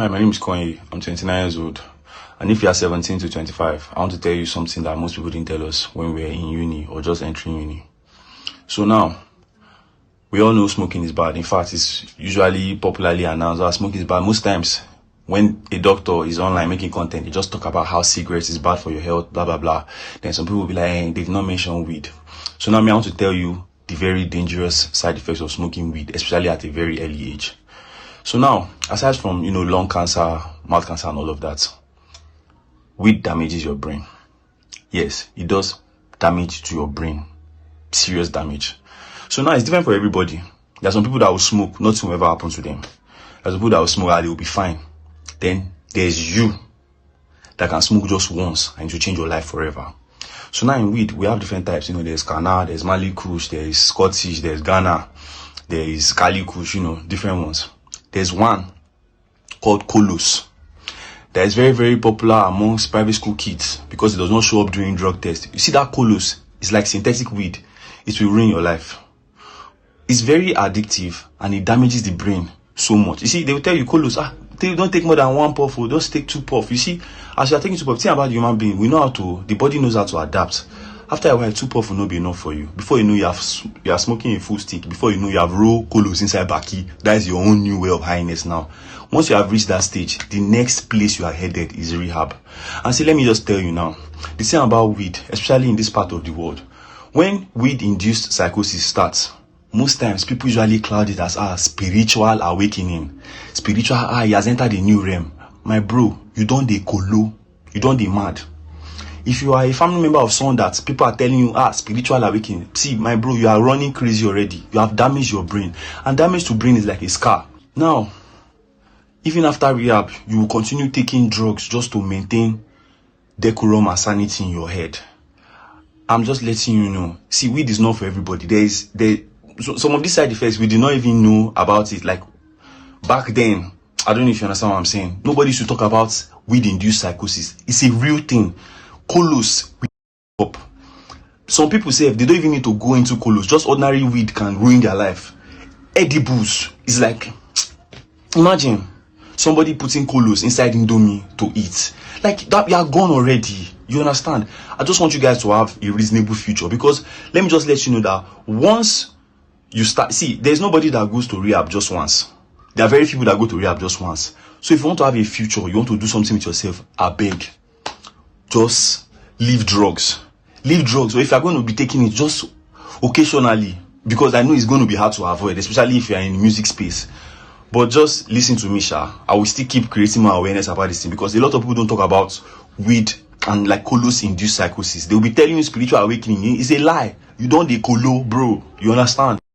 Hi, my name is Kanye. I'm 29 years old. And if you are 17 to 25, I want to tell you something that most people didn't tell us when we were in uni or just entering uni. So now, we all know smoking is bad. In fact, it's usually popularly announced that smoking is bad. Most times, when a doctor is online making content, they just talk about how cigarettes is bad for your health, blah, blah, blah. Then some people will be like, hey, they did not mention weed. So now I want to tell you the very dangerous side effects of smoking weed, especially at a very early age. So now, aside from, lung cancer, mouth cancer and all of that, weed damages your brain. Yes, it does damage to your brain. Serious damage. So now it's different for everybody. There are some people that will smoke, nothing will ever happen to them. There are some people that will smoke and they will be fine. Then there's you that can smoke just once and it will change your life forever. So now in weed, we have different types. There's Ghana, there's Mali Kush, there's Scottish, there's Ghana, there is Kali Kush, different ones. There's one called Kolos that is very, very popular amongst private school kids because it does not show up during drug tests. You see that Kolos is like synthetic weed. It will ruin your life. It's very addictive and it damages the brain so much. You see, they will tell you, Kolos, don't take more than one puff or just take 2 puffs. You see, as you are taking 2 puffs, think about the human being. We know the body knows how to adapt. After a while, 2 puffs will not be enough for you. Before you know, you are smoking a full stick. Before you know, you have raw Kolos inside Baki. That is your own new way of highness now. Once you have reached that stage, the next place you are headed is rehab. And see, let me just tell you now, the thing about weed, especially in this part of the world, when weed-induced psychosis starts, most times people usually cloud it as spiritual awakening. Spiritual, he has entered a new realm. My bro, you don't dey kolo, you don't dey mad. If you are a family member of someone that people are telling you, spiritual awakening, see, my bro, you are running crazy already. You have damaged your brain. And damage to brain is like a scar. Now, even after rehab, you will continue taking drugs just to maintain decorum and sanity in your head. I'm just letting you know. See, weed is not for everybody. Some of these side effects, we did not even know about it. Like, back then, I don't know if you understand what I'm saying. Nobody used to talk about weed-induced psychosis. It's a real thing. Kolos, up. Some people say if they don't even need to go into kolos, just ordinary weed can ruin their life. Edibles is like, imagine somebody putting kolos inside Indomie to eat. Like that, you are gone already. You understand? I just want you guys to have a reasonable future because let me just let you know that once you start, see, there's nobody that goes to rehab just once. There are very few people that go to rehab just once. So if you want to have a future, you want to do something with yourself, I beg. Just leave drugs. Leave drugs. Or if you're going to be taking it just occasionally, because I know it's going to be hard to avoid, especially if you're in the music space. But just listen to me, Sha. I will still keep creating my awareness about this thing because a lot of people don't talk about weed and like Kolos-induced psychosis. They will be telling you spiritual awakening. It's a lie. You don't dey kolo, bro. You understand?